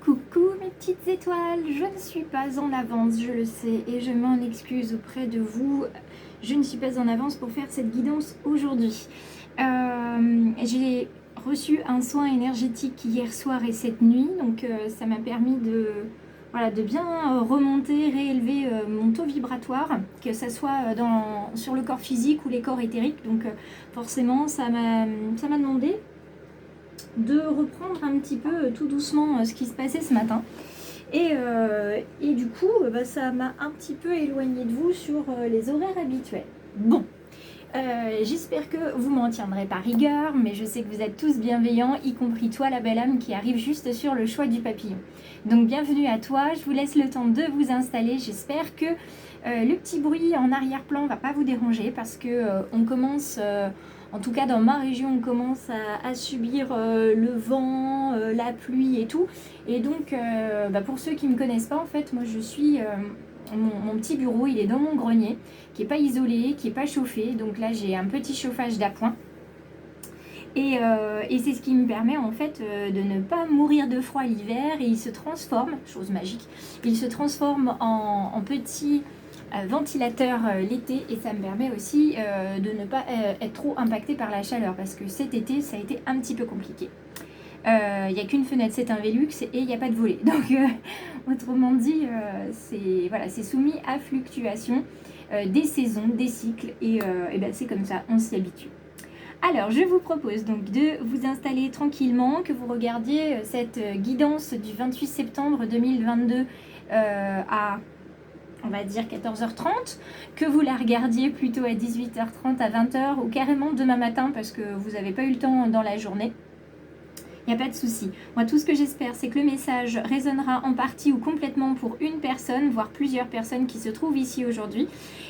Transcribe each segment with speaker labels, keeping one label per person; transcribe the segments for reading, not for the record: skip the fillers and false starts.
Speaker 1: Coucou mes petites étoiles, je ne suis pas en avance, je le sais, et je m'en excuse auprès de vous. Je ne suis pas en avance pour faire cette guidance aujourd'hui. J'ai reçu un soin énergétique hier soir et cette nuit, donc ça m'a permis de bien remonter, réélever mon taux vibratoire, que ce soit sur le corps physique ou les corps éthériques. Donc forcément, ça m'a demandé de reprendre un petit peu tout doucement ce qui se passait ce matin. Et du coup, ça m'a un petit peu éloigné de vous sur les horaires habituels. Bon, j'espère que vous m'en tiendrez par rigueur, mais je sais que vous êtes tous bienveillants, y compris toi, la belle âme qui arrive juste sur le choix du papillon. Donc bienvenue à toi, je vous laisse le temps de vous installer. J'espère que le petit bruit en arrière-plan ne va pas vous déranger parce que on commence... en tout cas, dans ma région, on commence à subir le vent, la pluie et tout. Et donc, pour ceux qui ne me connaissent pas, en fait, moi, je suis... mon petit bureau, il est dans mon grenier, qui n'est pas isolé, qui n'est pas chauffé. Donc là, j'ai un petit chauffage d'appoint. Et c'est ce qui me permet, en fait, de ne pas mourir de froid l'hiver. Et il se transforme, chose magique, il se transforme en petit... ventilateur l'été, et ça me permet aussi de ne pas être trop impacté par la chaleur parce que cet été ça a été un petit peu compliqué. Il n'y a qu'une fenêtre, c'est un Velux et il n'y a pas de volet, donc autrement dit c'est soumis à fluctuation des saisons, des cycles, et c'est comme ça, on s'y habitue. Alors, je vous propose donc de vous installer tranquillement, que vous regardiez cette guidance du 28 septembre 2022 à, on va dire, 14h30, que vous la regardiez plutôt à 18h30, à 20h ou carrément demain matin parce que vous n'avez pas eu le temps dans la journée. Il n'y a pas de souci. Moi, tout ce que j'espère, c'est que le message résonnera en partie ou complètement pour une personne, voire plusieurs personnes qui se trouvent ici aujourd'hui.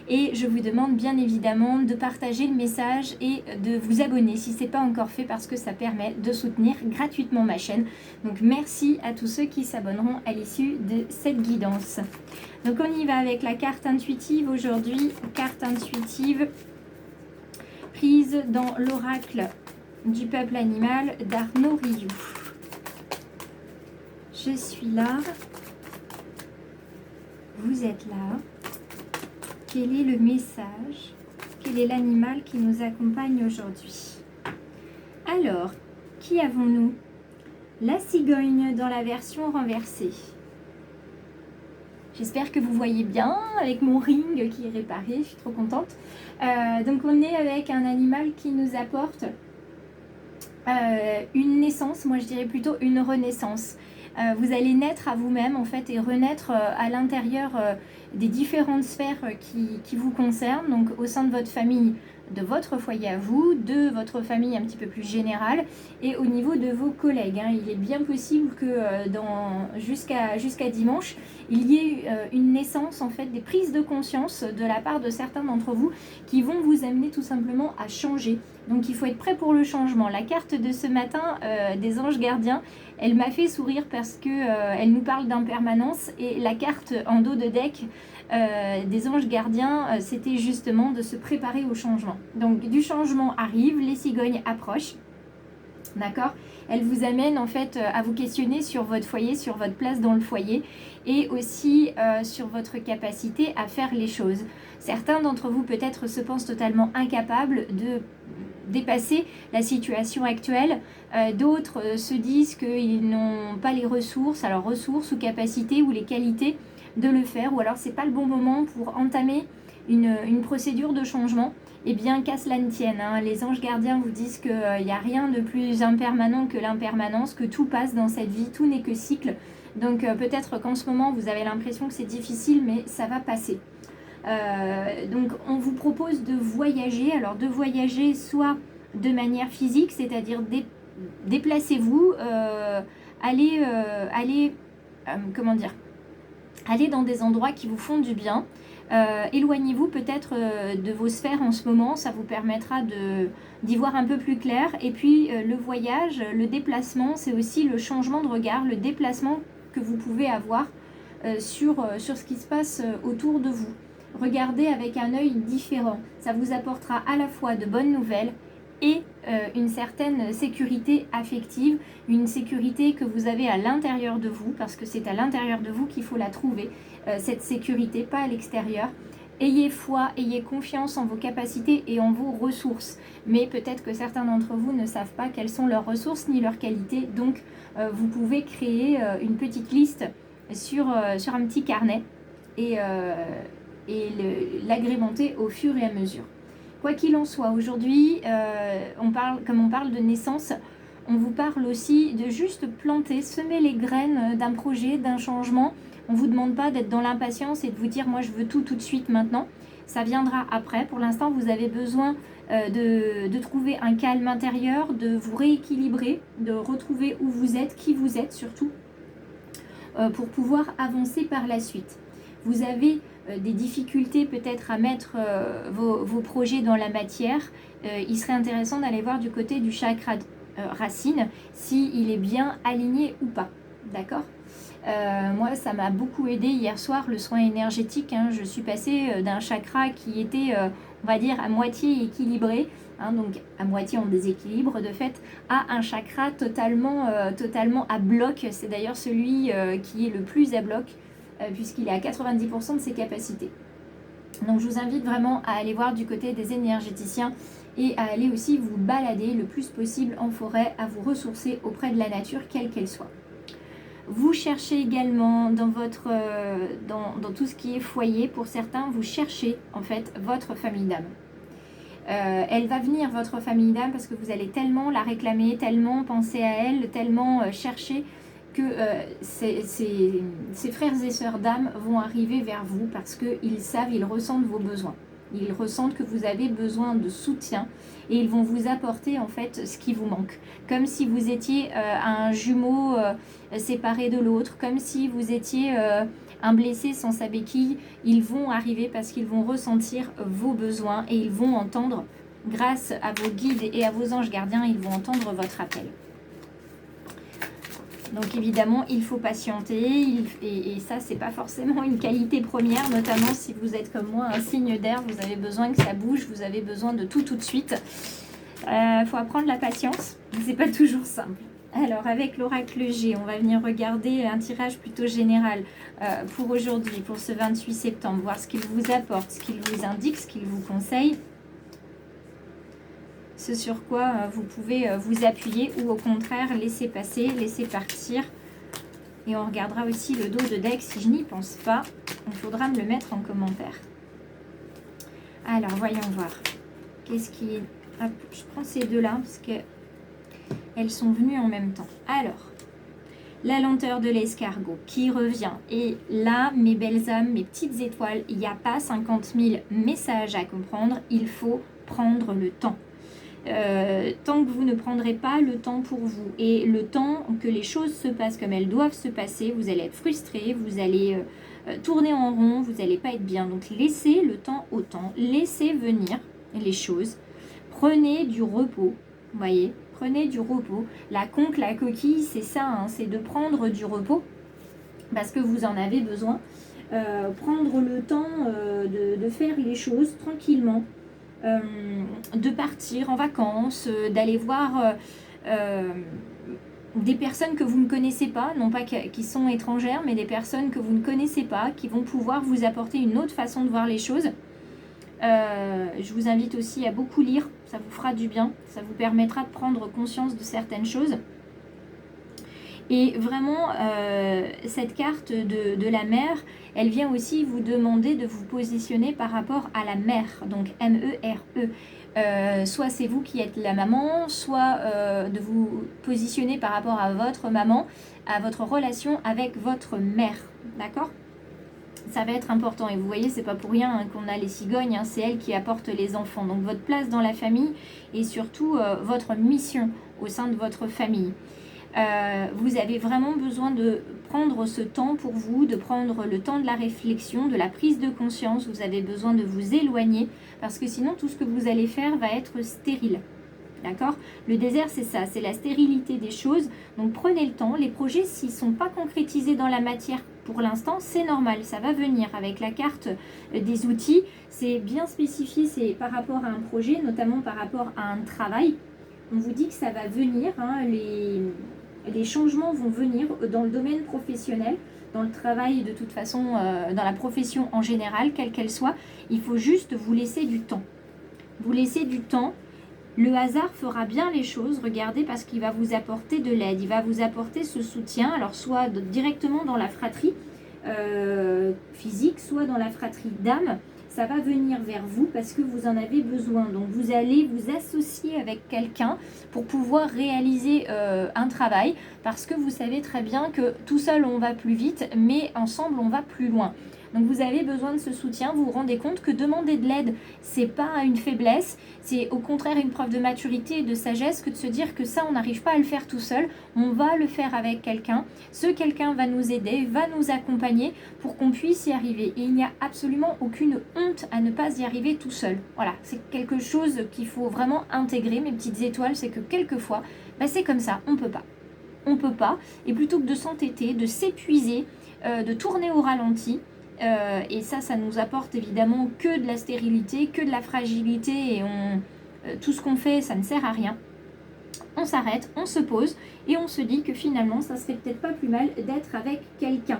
Speaker 1: Et je vous demande bien évidemment de partager le message et de vous abonner si ce n'est pas encore fait, parce que ça permet de soutenir gratuitement ma chaîne. Donc merci à tous ceux qui s'abonneront à l'issue de cette guidance. Donc on y va avec la carte intuitive aujourd'hui. Carte intuitive prise dans l'oracle du peuple animal d'Arnaud Rioux. Je suis là. Vous êtes là. Quel est le message? Quel est l'animal qui nous accompagne aujourd'hui? Alors, qui avons-nous? La cigogne dans la version renversée. J'espère que vous voyez bien avec mon ring qui est réparé, je suis trop contente. Donc on est avec un animal qui nous apporte une naissance, moi je dirais plutôt une renaissance. Vous allez naître à vous-même en fait et renaître à l'intérieur des différentes sphères qui vous concernent, donc au sein de votre famille, de votre foyer à vous, de votre famille un petit peu plus générale et au niveau de vos collègues. Il est bien possible que jusqu'à dimanche, il y ait une naissance, en fait, des prises de conscience de la part de certains d'entre vous qui vont vous amener tout simplement à changer. Donc il faut être prêt pour le changement. La carte de ce matin des anges gardiens, elle m'a fait sourire parce que elle nous parle d'impermanence, et la carte en dos de deck des anges gardiens, c'était justement de se préparer au changement. Donc du changement arrive, les cigognes approchent, d'accord? Elle vous amène en fait à vous questionner sur votre foyer, sur votre place dans le foyer, et aussi sur votre capacité à faire les choses. Certains d'entre vous peut-être se pensent totalement incapables de dépasser la situation actuelle. D'autres se disent qu'ils n'ont pas les ressources, alors ressources ou capacités ou les qualités de le faire, ou alors c'est pas le bon moment pour entamer une procédure de changement. Et bien qu'à cela ne tienne, les anges gardiens vous disent qu'il n'y a rien de plus impermanent que l'impermanence, que tout passe dans cette vie, tout n'est que cycle. Donc peut-être qu'en ce moment vous avez l'impression que c'est difficile, mais ça va passer. Donc on vous propose de voyager, alors de voyager soit de manière physique, c'est-à-dire déplacez-vous, allez dans des endroits qui vous font du bien. Éloignez-vous peut-être de vos sphères en ce moment, ça vous permettra d'y voir un peu plus clair. Et puis le voyage, le déplacement, c'est aussi le changement de regard, le déplacement que vous pouvez avoir sur ce qui se passe autour de vous. Regardez avec un œil différent, ça vous apportera à la fois de bonnes nouvelles et une certaine sécurité affective, une sécurité que vous avez à l'intérieur de vous, parce que c'est à l'intérieur de vous qu'il faut la trouver, cette sécurité, pas à l'extérieur. Ayez foi, ayez confiance en vos capacités et en vos ressources. Mais peut-être que certains d'entre vous ne savent pas quelles sont leurs ressources ni leurs qualités. Donc, vous pouvez créer une petite liste sur un petit carnet et l'agrémenter au fur et à mesure. Quoi qu'il en soit, aujourd'hui, comme on parle de naissance, on vous parle aussi de juste planter, semer les graines d'un projet, d'un changement. On ne vous demande pas d'être dans l'impatience et de vous dire « moi je veux tout de suite maintenant ». Ça viendra après. Pour l'instant, vous avez besoin de trouver un calme intérieur, de vous rééquilibrer, de retrouver où vous êtes, qui vous êtes surtout, pour pouvoir avancer par la suite. Vous avez des difficultés peut-être à mettre vos projets dans la matière. Il serait intéressant d'aller voir du côté du chakra racine, s'il est bien aligné ou pas. D'accord ? Moi, ça m'a beaucoup aidé hier soir, le soin énergétique. Je suis passée d'un chakra qui était, on va dire, à moitié équilibré, donc à moitié en déséquilibre de fait, à un chakra totalement à bloc. C'est d'ailleurs celui qui est le plus à bloc, puisqu'il est à 90% de ses capacités. Donc je vous invite vraiment à aller voir du côté des énergéticiens et à aller aussi vous balader le plus possible en forêt, à vous ressourcer auprès de la nature, quelle qu'elle soit. Vous cherchez également dans tout ce qui est foyer, pour certains, vous cherchez en fait votre famille d'âme. Elle va venir, votre famille d'âme, parce que vous allez tellement la réclamer, tellement penser à elle, tellement chercher que ces frères et sœurs d'âme vont arriver vers vous parce qu'ils savent, ils ressentent vos besoins. Ils ressentent que vous avez besoin de soutien et ils vont vous apporter en fait ce qui vous manque. Comme si vous étiez un jumeau séparé de l'autre, comme si vous étiez un blessé sans sa béquille. Ils vont arriver parce qu'ils vont ressentir vos besoins et ils vont entendre, grâce à vos guides et à vos anges gardiens, ils vont entendre votre appel. Donc évidemment, il faut patienter et ça, c'est pas forcément une qualité première, notamment si vous êtes comme moi un signe d'air, vous avez besoin que ça bouge, vous avez besoin de tout de suite. Faut apprendre la patience, c'est pas toujours simple. Alors avec l'oracle G, on va venir regarder un tirage plutôt général pour aujourd'hui, pour ce 28 septembre, voir ce qu'il vous apporte, ce qu'il vous indique, ce qu'il vous conseille. Ce sur quoi vous pouvez vous appuyer ou au contraire laisser passer, laisser partir. Et on regardera aussi le dos de deck si je n'y pense pas. Il faudra me le mettre en commentaire. Alors, voyons voir. Qu'est-ce qui est... Hop, je prends ces deux-là parce qu'elles sont venues en même temps. Alors, la lenteur de l'escargot qui revient. Et là, mes belles âmes, mes petites étoiles, il n'y a pas 50 000 messages à comprendre. Il faut prendre le temps. Tant que vous ne prendrez pas le temps pour vous et le temps que les choses se passent comme elles doivent se passer, vous allez être frustré, vous allez tourner en rond, vous n'allez pas être bien. Donc laissez le temps au temps, laissez venir les choses, prenez du repos, vous voyez, prenez du repos. La conque, la coquille, c'est ça, c'est de prendre du repos parce que vous en avez besoin. Prendre le temps de faire les choses tranquillement. De partir en vacances, d'aller voir des personnes que vous ne connaissez pas, non pas qui sont étrangères, mais des personnes que vous ne connaissez pas, qui vont pouvoir vous apporter une autre façon de voir les choses. Je vous invite aussi à beaucoup lire, ça vous fera du bien, ça vous permettra de prendre conscience de certaines choses. Et vraiment, cette carte de la mer, elle vient aussi vous demander de vous positionner par rapport à la mer, donc M-E-R-E. Soit c'est vous qui êtes la maman, soit de vous positionner par rapport à votre maman, à votre relation avec votre mère, d'accord ? Ça va être important et vous voyez, c'est pas pour rien qu'on a les cigognes, c'est elles qui apportent les enfants. Donc votre place dans la famille et surtout votre mission au sein de votre famille. Vous avez vraiment besoin de prendre ce temps pour vous, de prendre le temps de la réflexion, de la prise de conscience. Vous avez besoin de vous éloigner parce que sinon tout ce que vous allez faire va être stérile. D'accord ? Le désert, c'est ça, c'est la stérilité des choses. Donc prenez le temps. Les projets, s'ils ne sont pas concrétisés dans la matière pour l'instant, c'est normal. Ça va venir avec la carte des outils. C'est bien spécifié, c'est par rapport à un projet, notamment par rapport à un travail. On vous dit que ça va venir, hein, les changements vont venir dans le domaine professionnel, dans le travail de toute façon, dans la profession en général, quelle qu'elle soit. Il faut juste vous laisser du temps. Vous laissez du temps. Le hasard fera bien les choses, regardez, parce qu'il va vous apporter de l'aide, il va vous apporter ce soutien, alors soit directement dans la fratrie physique, soit dans la fratrie d'âme, ça va venir vers vous parce que vous en avez besoin. Donc vous allez vous associer avec quelqu'un pour pouvoir réaliser un travail, parce que vous savez très bien que tout seul on va plus vite, mais ensemble on va plus loin. Donc vous avez besoin de ce soutien, vous vous rendez compte que demander de l'aide, c'est pas une faiblesse, c'est au contraire une preuve de maturité et de sagesse que de se dire que ça, on n'arrive pas à le faire tout seul, on va le faire avec quelqu'un. Ce quelqu'un va nous aider, va nous accompagner pour qu'on puisse y arriver. Et il n'y a absolument aucune honte à ne pas y arriver tout seul. Voilà, c'est quelque chose qu'il faut vraiment intégrer, mes petites étoiles, c'est que quelquefois, c'est comme ça, on peut pas. On peut pas, et plutôt que de s'entêter, de s'épuiser, de tourner au ralenti, et ça nous apporte évidemment que de la stérilité, que de la fragilité, et tout ce qu'on fait, ça ne sert à rien. On s'arrête, on se pose, et on se dit que finalement, ça serait peut-être pas plus mal d'être avec quelqu'un.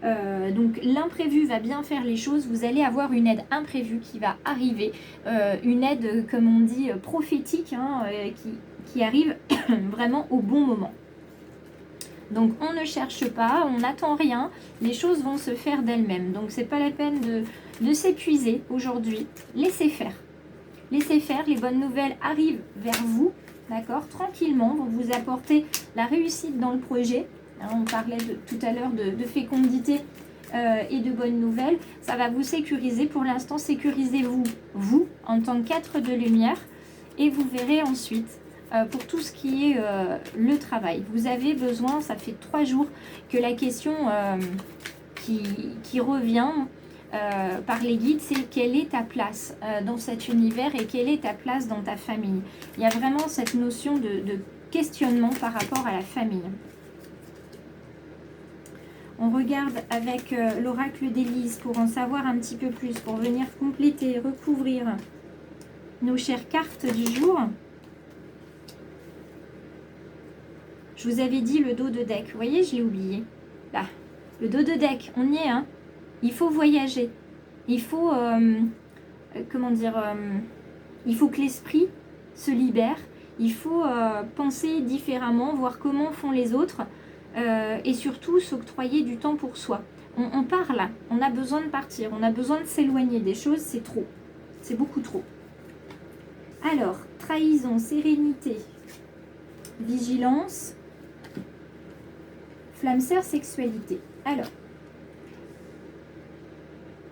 Speaker 1: Donc l'imprévu va bien faire les choses, vous allez avoir une aide imprévue qui va arriver, une aide, comme on dit, prophétique, hein, qui arrive vraiment au bon moment. Donc on ne cherche pas, on n'attend rien, les choses vont se faire d'elles-mêmes. Donc c'est pas la peine de s'épuiser aujourd'hui, laissez faire. Laissez faire, les bonnes nouvelles arrivent vers vous, d'accord, tranquillement, vont vous apporter la réussite dans le projet. On parlait tout à l'heure de fécondité et de bonnes nouvelles. Ça va vous sécuriser, pour l'instant sécurisez-vous, vous, en tant qu'être de lumière, et vous verrez ensuite. Pour tout ce qui est le travail. Vous avez besoin, ça fait 3 jours que la question qui revient par les guides, c'est quelle est ta place dans cet univers et quelle est ta place dans ta famille. Il y a vraiment cette notion de questionnement par rapport à la famille. On regarde avec l'oracle d'Élise pour en savoir un petit peu plus, pour venir compléter, recouvrir nos chères cartes du jour. Je vous avais dit le dos de deck. Vous voyez, je l'ai oublié. Là, le dos de deck, on y est. Hein. Il faut voyager. Il faut, il faut que l'esprit se libère. Il faut penser différemment, voir comment font les autres. Et surtout, s'octroyer du temps pour soi. On part là. On a besoin de partir. On a besoin de s'éloigner des choses. C'est trop. C'est beaucoup trop. Alors, trahison, sérénité, vigilance... Flamme sœur, sexualité. Alors,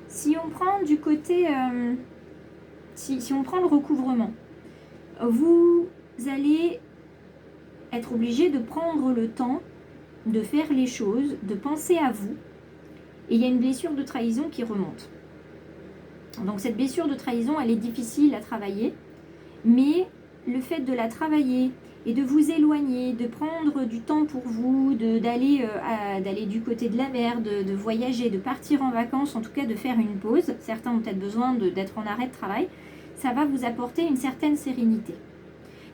Speaker 1: si on prend du côté, si on prend le recouvrement, vous allez être obligé de prendre le temps de faire les choses, de penser à vous. Et il y a une blessure de trahison qui remonte. Donc cette blessure de trahison, elle est difficile à travailler, mais le fait de la travailler et de vous éloigner, de prendre du temps pour vous, d'aller du côté de la mer, de voyager, de partir en vacances, en tout cas de faire une pause. Certains ont peut-être besoin d'être en arrêt de travail. Ça va vous apporter une certaine sérénité.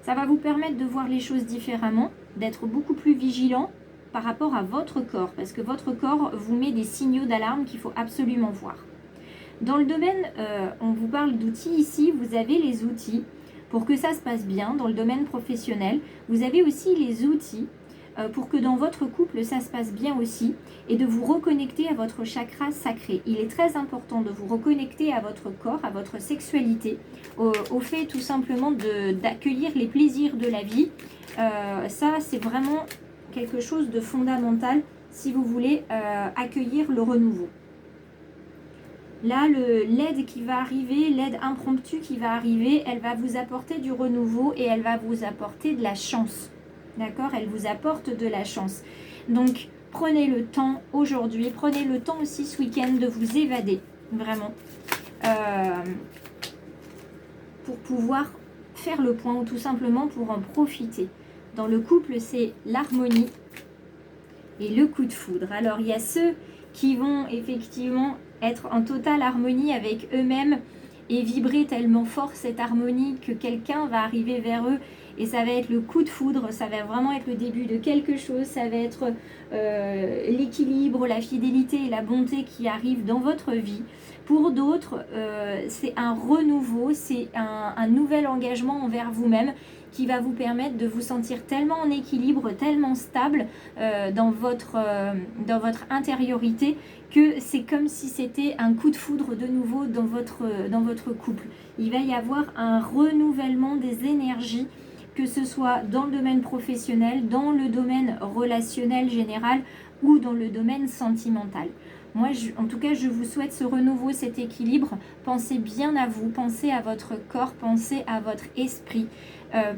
Speaker 1: Ça va vous permettre de voir les choses différemment, d'être beaucoup plus vigilant par rapport à votre corps, parce que votre corps vous met des signaux d'alarme qu'il faut absolument voir. Dans le domaine, on vous parle d'outils ici, vous avez les outils. Pour que ça se passe bien dans le domaine professionnel, vous avez aussi les outils pour que dans votre couple ça se passe bien aussi, et de vous reconnecter à votre chakra sacré. Il est très important de vous reconnecter à votre corps, à votre sexualité, au fait tout simplement d'accueillir les plaisirs de la vie. Ça c'est vraiment quelque chose de fondamental si vous voulez accueillir le renouveau. Là, l'aide qui va arriver, l'aide impromptue qui va arriver, elle va vous apporter du renouveau et elle va vous apporter de la chance. D'accord? Elle vous apporte de la chance. Donc, prenez le temps aujourd'hui, prenez le temps aussi ce week-end de vous évader, vraiment, pour pouvoir faire le point ou tout simplement pour en profiter. Dans le couple, c'est l'harmonie et le coup de foudre. Alors, il y a ceux qui vont effectivement être en totale harmonie avec eux-mêmes et vibrer tellement fort cette harmonie que quelqu'un va arriver vers eux et ça va être le coup de foudre, ça va vraiment être le début de quelque chose, ça va être l'équilibre, la fidélité et la bonté qui arrivent dans votre vie. Pour d'autres, c'est un renouveau, c'est un nouvel engagement envers vous-même qui va vous permettre de vous sentir tellement en équilibre, tellement stable dans votre intériorité que c'est comme si c'était un coup de foudre de nouveau dans votre couple. Il va y avoir un renouvellement des énergies, que ce soit dans le domaine professionnel, dans le domaine relationnel général ou dans le domaine sentimental. Moi, en tout cas, je vous souhaite ce renouveau, cet équilibre. Pensez bien à vous, pensez à votre corps, pensez à votre esprit.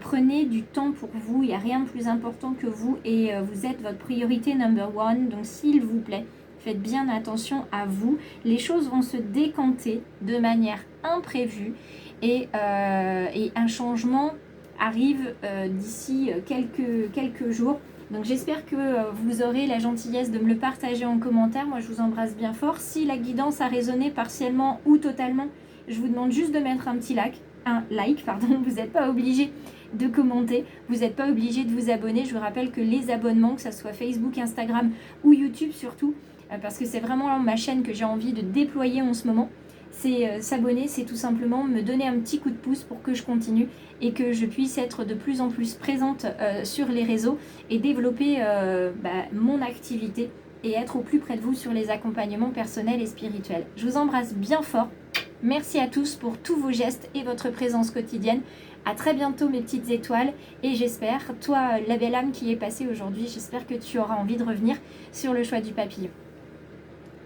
Speaker 1: Prenez du temps pour vous, il n'y a rien de plus important que vous et vous êtes votre priorité number one. Donc, s'il vous plaît, faites bien attention à vous. Les choses vont se décanter de manière imprévue et un changement arrive d'ici quelques jours. Donc j'espère que vous aurez la gentillesse de me le partager en commentaire. Moi je vous embrasse bien fort. Si la guidance a résonné partiellement ou totalement, je vous demande juste de mettre un like. Vous n'êtes pas obligé de commenter, vous n'êtes pas obligé de vous abonner. Je vous rappelle que les abonnements, que ce soit Facebook, Instagram ou YouTube surtout, parce que c'est vraiment ma chaîne que j'ai envie de déployer en ce moment, c'est s'abonner, c'est tout simplement me donner un petit coup de pouce pour que je continue et que je puisse être de plus en plus présente sur les réseaux et développer mon activité et être au plus près de vous sur les accompagnements personnels et spirituels. Je vous embrasse bien fort. Merci à tous pour tous vos gestes et votre présence quotidienne. À très bientôt mes petites étoiles et j'espère, toi la belle âme qui est passée aujourd'hui, j'espère que tu auras envie de revenir sur le choix du papillon.